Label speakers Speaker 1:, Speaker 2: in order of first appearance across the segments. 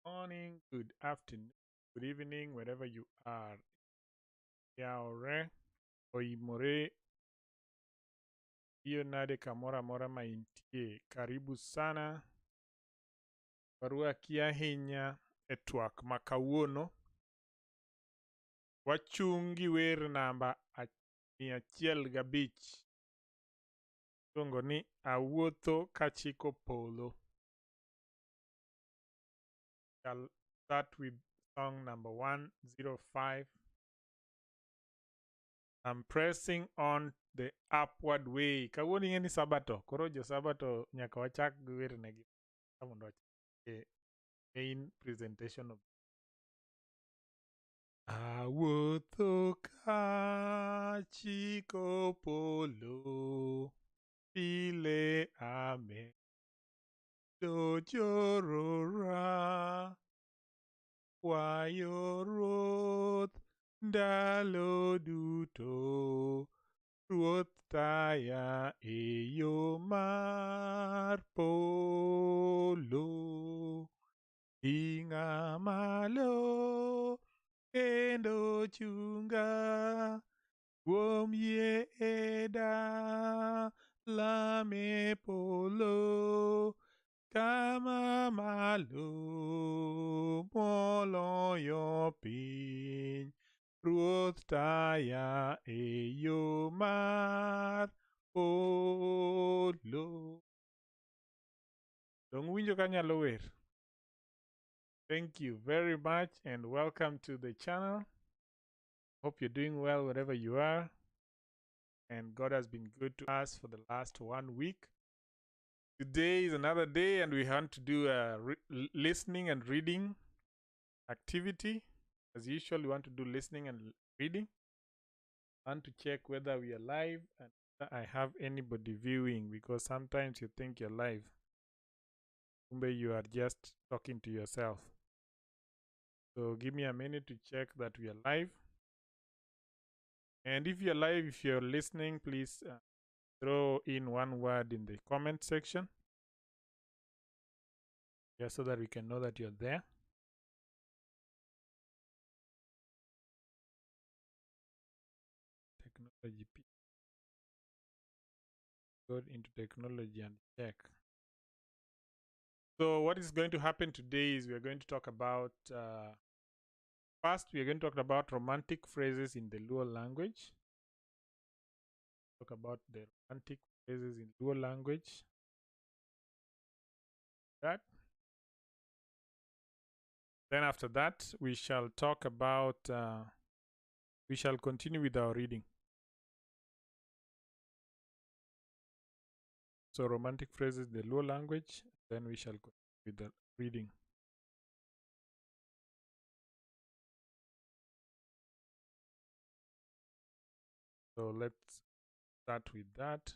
Speaker 1: morning, good afternoon, good evening, wherever you are. Yaore, oimore, hiyo nade kamora mora maintie. Karibu sana. Barua kia hinya etwak makawuono. Wachungi wer namba 105. Luongo ni awuotho kachiko polo. Shall start with song number 105. I'm pressing on the upward way. Kawuono ing'e ni Sabato. Koro jo Sabato nyaka wachak gi wer negi. Mondo wachak main presentation of awuotho kachiko polo pile ame dojorora kwayo ruoth ndalo duto ruoth taya e yo mar polo ting'a malo kendo chunga kuom yie e dala me polo kama malo moloyo piny ruoth taya e yo mar polo. Dong winjo kanyalo wer. Thank you very much and welcome to the channel. Hope you're doing well wherever you are. And God has been good to us for the last 1 week. Today is another day and we want to do a listening and reading activity. As usual, we want to do listening and reading. I want to check whether we are live and whether I have anybody viewing, because sometimes you think you're live. Maybe you are just talking to yourself. So give me a minute to check that we are live. And if you're live, if you're listening, please throw in one word in the comment section, just so that we can know that you're there. Technology. Go into technology and check. So what is going to happen today is we are going to talk about, first we are going to talk about romantic phrases in the Luo language. Talk about the romantic phrases in Luo language. That. Then after that, we shall talk about, we shall continue with our reading. So romantic phrases in the Luo language, then we shall continue with the reading. So let's start with that.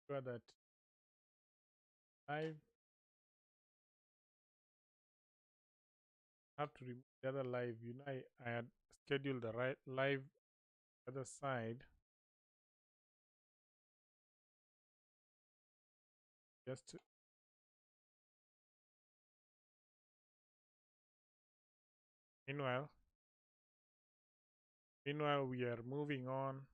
Speaker 1: Sure that I have to remove the other live. You know, I had scheduled the right live other side. Just to meanwhile, we are moving on.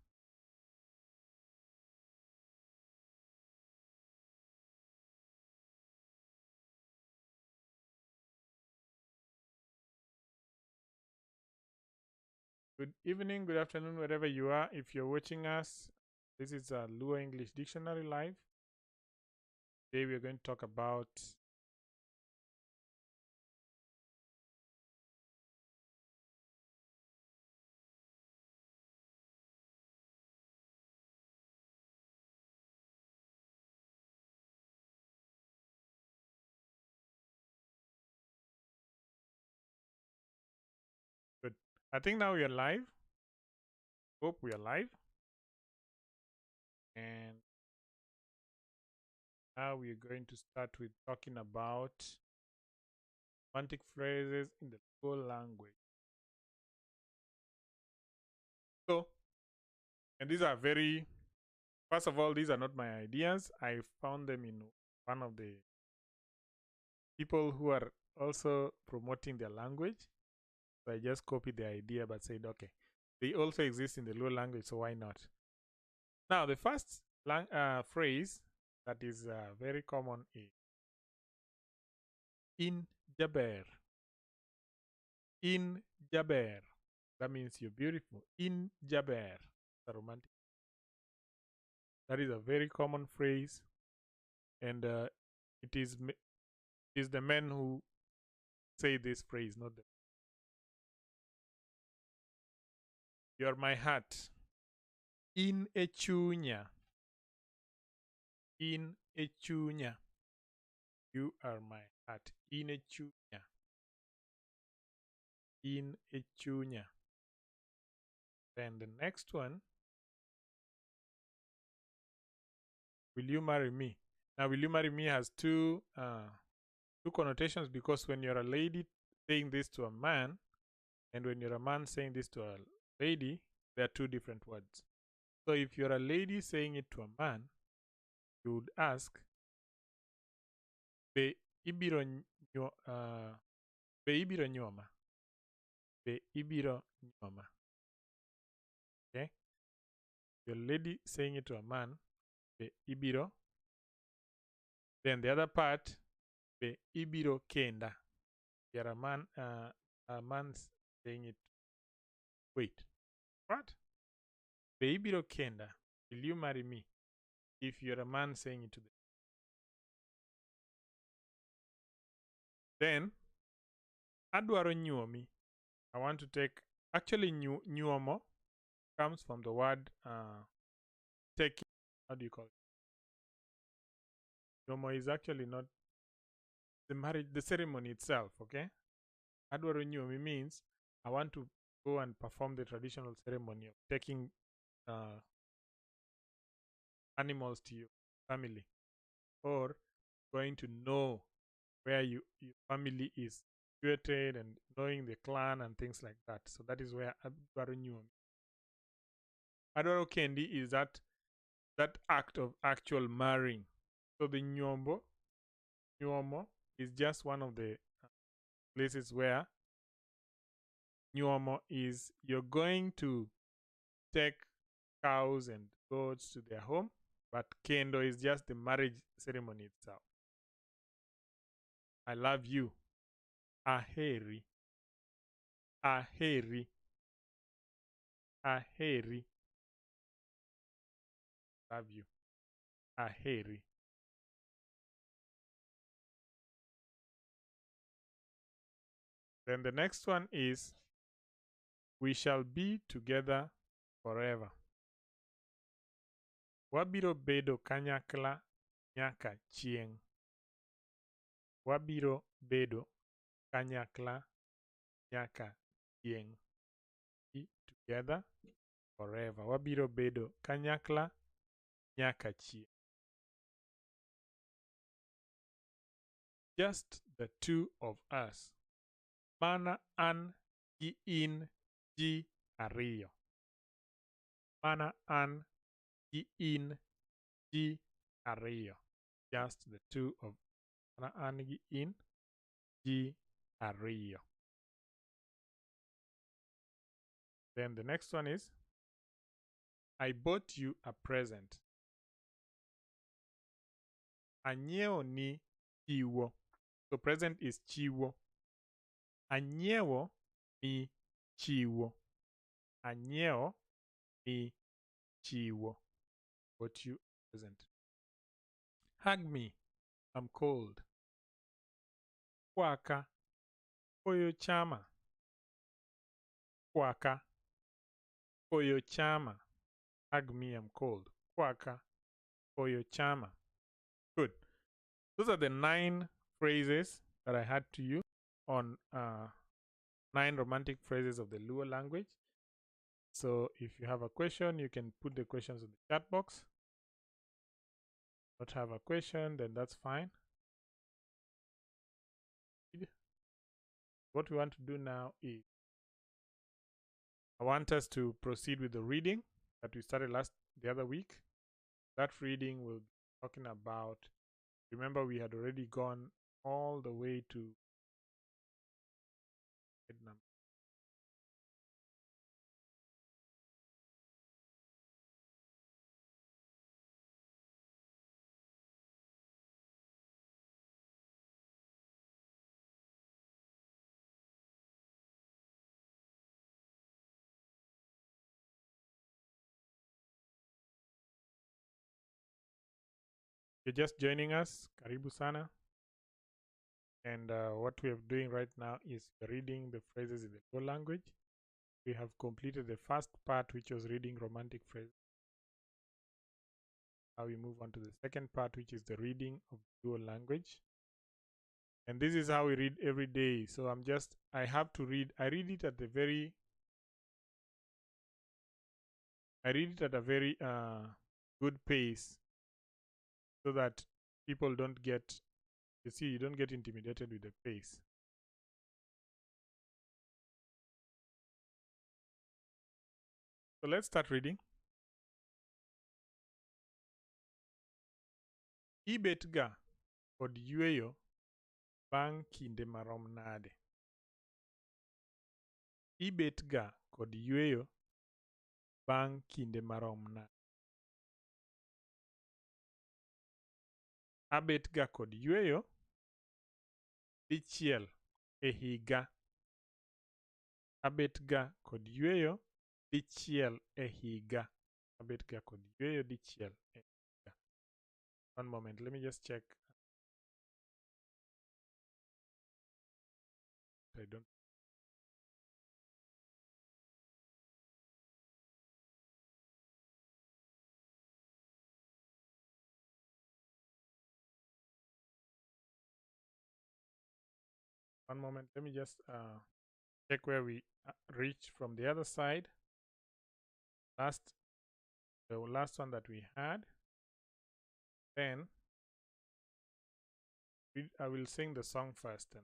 Speaker 1: Good evening, good afternoon, wherever you are. If you're watching us, this is a Luo English Dictionary Live. Today we are going to talk about good. I think now we are live. Hope we are live. And now we are going to start with talking about romantic phrases in the Luo language. So, and these are very, first of all, these are not my ideas. I found them in one of the people who are also promoting their language. So I just copied the idea but said, okay, they also exist in the Luo language, so why not? Now, the first phrase that is very common is in Jaber. In Jaber. That means you're beautiful. In Jaber. The romantic. That is a very common phrase, and it is the men who say this phrase, not the. You're my heart. In echunya. In echunya. You are my heart. In echunya. In echunya. Then the next one, will you marry me? Now, will you marry me has two connotations, because when you're a lady saying this to a man, and when you're a man saying this to a lady, they are two different words. So if you're a lady saying it to a man, you would ask, be ibiro be ibiro nyoma. Be ibiro nyoma. Okay? Your lady saying it to a man, be ibiro. Then the other part, be ibiro kenda. You're a man saying it. Wait, what? Be ibiro kenda. Will you marry me? If you're a man saying it to them. Then, adwaro nyuomi. I want to take, actually nyuomo comes from the word taking. How do you call it? Nyuomo is actually not the marriage, the ceremony itself, okay? Adwaro nyuomi means I want to go and perform the traditional ceremony of taking animals to your family, or going to know where your family is situated and knowing the clan and things like that. So that is where adwaro nyuomi. Adwaro kendi is that act of actual marrying. So the nyuomo is just one of the places where nyuomo is you're going to take cows and goats to their home, but kendo is just the marriage ceremony itself. I love you. Aheri. Aheri. Aheri. Love you. Aheri. Then the next one is we shall be together forever. Wabiro bedo kanyakla nyaka chieng'. Wabiro bedo kanyakla nyaka chieng'. Be together forever. Wabiro bedo kanyakla nyaka chieng'. Just the two of us. Mana an gi in ji ariyo. Mana an gi in ji ariyo. Just the two of mana an gi in ji ariyo. Then the next one is I bought you a present. Anyiewo ni chiwo. So present is chiwo. Anyiewo ni chiwo. Anyiewo ni chiwo. Bought you a present. Hug me. I'm cold. Kwaka. Koyo chama. Kwaka. Koyo chama. Hug me, I'm cold. Kwaka. Koyo chama. Good. Those are the 9 phrases that I had to use on 9 romantic phrases of the Luo language. So if you have a question, you can put the questions in the chat box. Not have a question, then that's fine. What we want to do now is I want us to proceed with the reading that we started the other week. That reading will be talking about, remember we had already gone all the way to number. You're just joining us, Karibu Sana. And what we are doing right now is reading the phrases in the Duo language. We have completed the first part, which was reading romantic phrases. Now we move on to the second part, which is the reading of the Duo language. And this is how we read every day. So I have to read. I read it at a very good pace so that people don't get, you don't get intimidated with the pace. So let's start reading. Ibet ga kod yueyo bang' kinde marom nade. Ibet ga kod yueyo bang' kinde marom nade. Abet ga kod yueyo dichiel e higa. Abet ga kod yueyo dichiel e higa. Abet ga kod yueyo dichiel e higa. One moment, let me just check. I don't. One moment, let me just check where we reached from the other side. The last one that we had. Then I will sing the song first.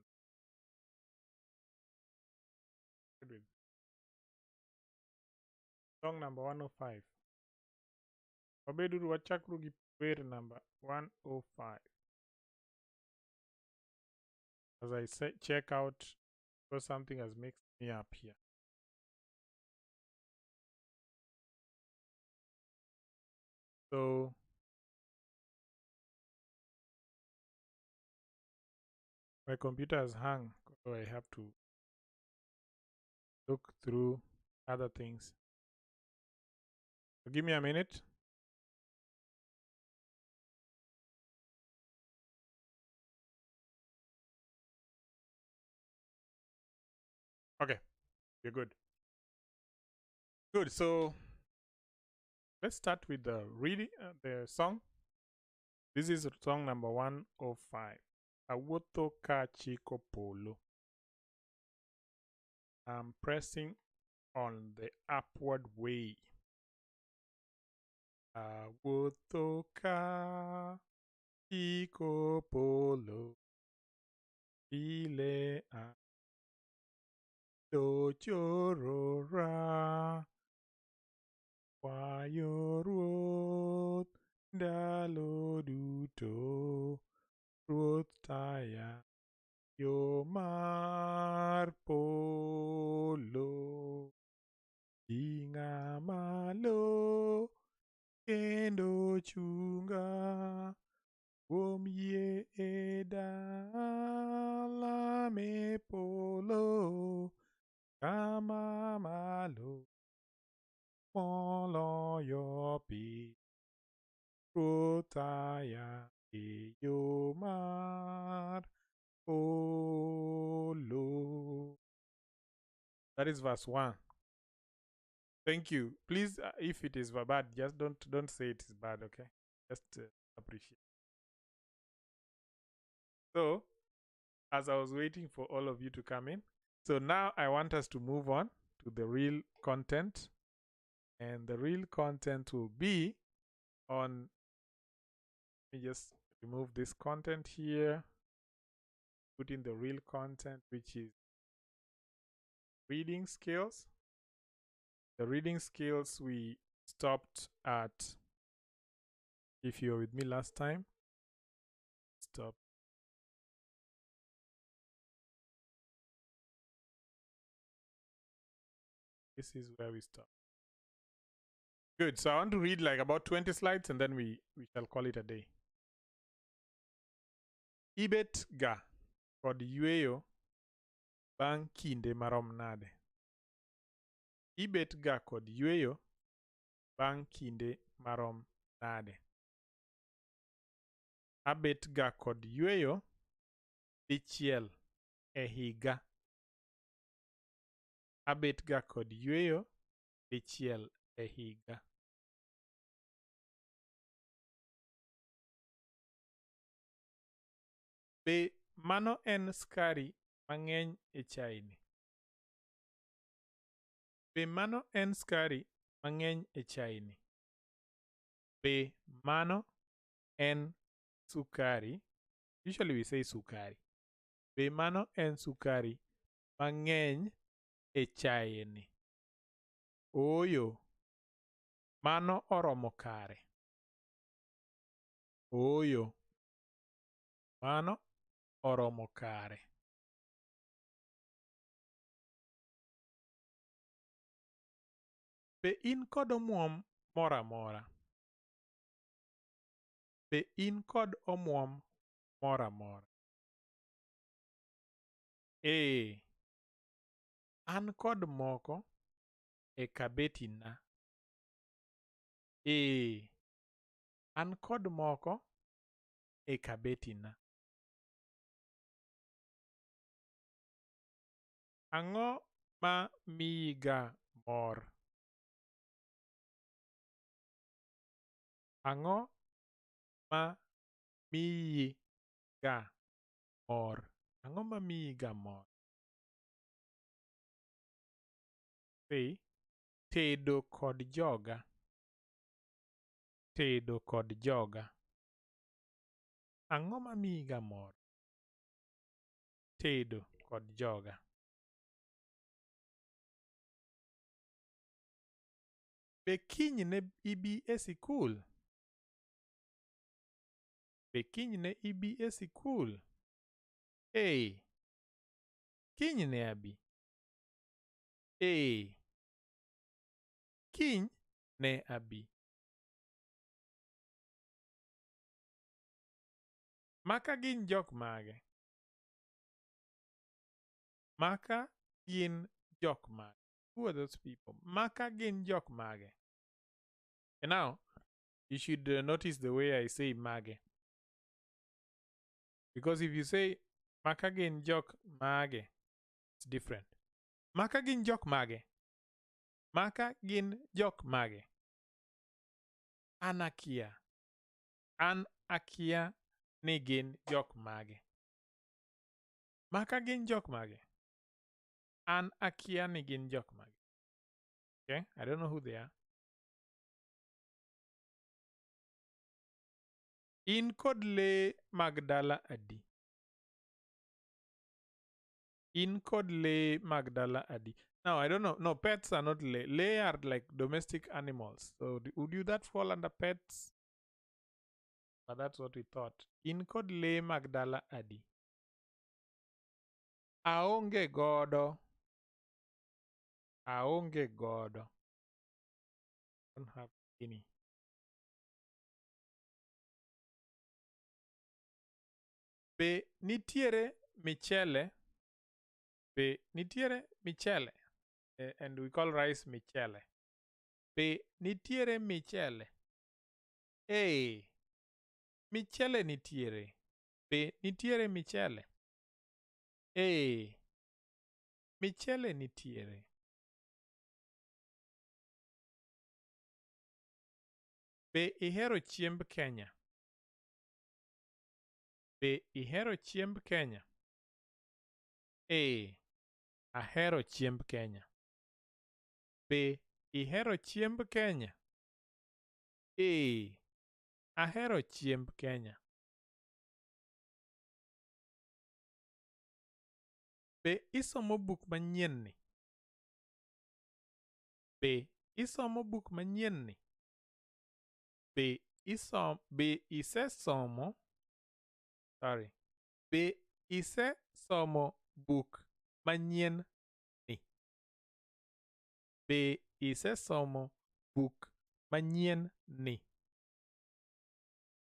Speaker 1: And with song number 105. Wabeduru wachakru gi wer number 105. As I say, check out because something has mixed me up here. So my computer has hung, so I have to look through other things. So give me a minute. Okay, you're good. Good. So let's start with the reading, the song. This is song number 105. Awuotho ka chiko polo. I'm pressing on the upward way. Awuotho ka chiko polo. Ile a do chorora. Kwayo ruoth ndalo duto. Ruoth taya yo mar polo. Ting'a malo kendo chunga kuom yie e dala me polo kama malo moloyo pi. Ruoth taya e yo mar polo. That is verse 1. Thank you. Please, if it is bad, just don't say it is bad, okay? Just appreciate. So, as I was waiting for all of you to come in, so now I want us to move on to the real content. And the real content will be on, let me just remove this content here, put in the real content, which is reading skills. The reading skills we stopped at, if you were with me last time, stop. This is where we stop. Good. So I want to read like about 20 slides and then we shall call it a day. Ibet ga kod yueyo bang' kinde marom nade. Ibet ga kod yueyo bang' kinde marom nade. Abet ga kod yueyo dichiel e higa. Abet ga kod yueyo dichiel e higa. Be mano en skari mang'eny e chai ni? Be mano en skari mang'eny e chai ni? Be mano en sukari? Usually we say sukari. Be mano en sukari mang'eny e chai ni? Ooyo, mano oromo kare. Ooyo, mano oromo kare. Be in kod omuom mora mora? Be in kod omuom mora mora? An kod moko e kabeti na. An kod moko e kabeti na. Ang'o ma miyi ga mor? Ang'o ma miyi ga mor? Ang'o ma miyi ga mor? Tedo kod joga. Tedo kod joga. Ang'o ma miyi ga mor? Tedo kod joga. Be kiny ne ibi e sikul? Be kiny ne ibi e sikul? Kiny ne abi. Kiny ne abi. Maka gin jok mage? Maka gin jok mage? Who are those people? Maka gin jok mage? And now, you should notice the way I say mage. Because if you say maka gin jok mage, it's different. Maka gin jok mage? Maka gin jok mage? An akia. An akia ni gin jok mage. Maka gin jok mage? An akia ni gin jok mage. Okay, I don't know who they are. In kod le magdala adi. In kod le magdala adi. Now, I don't know. No, pets are not le. Le are like domestic animals. So, would you that fall under pets? But that's what we thought. In kod le magdala adi. Aonge godo. Aonge godo. Don't have any. Be nitiere michele. Be nitiere michele. And we call rice michele. Be nitiere michele. Michele nitiere. Be nitiere michele. Michele nitiere. Be ihero chiemb Kenya? Be ihero chiemb Kenya? Ahero chiemb Kenya. Be ihero chiemb Kenya? Ahero chiemb Kenya. Be isomo buk manyien ni? Be isomo buk manyien ni? Be isesomo sorry. Be isesomo buk manyien ni? Be isesomo buk manyien ni?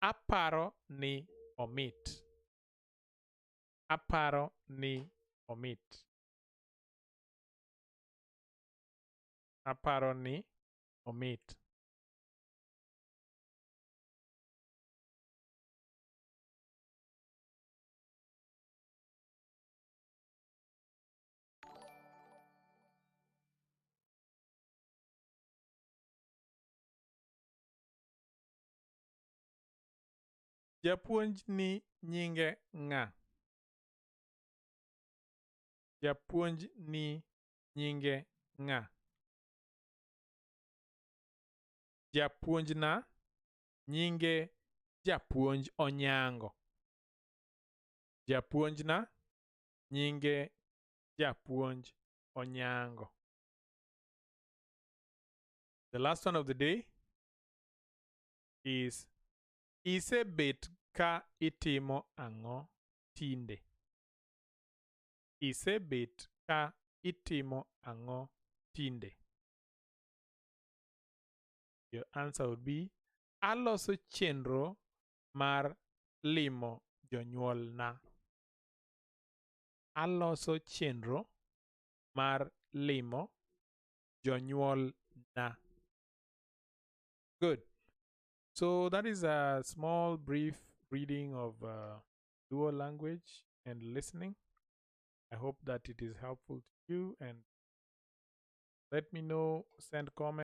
Speaker 1: Aparo ni omit. Aparo ni omit. Aparo ni omit. Japuonj ni nyinge ng'a? Japuonj ni nyinge ng'a? Japuonjna nyinge japuonj Onyango. Japuonjna nyinge japuonj Onyango. The last one of the day is isebet ka itimo ang'o tinde? Isebet ka itimo ang'o tinde? Your answer would be aloso chenro mar limo jonyuolna. Aloso chenro mar limo jonyuolna. Good. So that is a small brief reading of Duo language and listening. I hope that it is helpful to you, and let me know, send comments.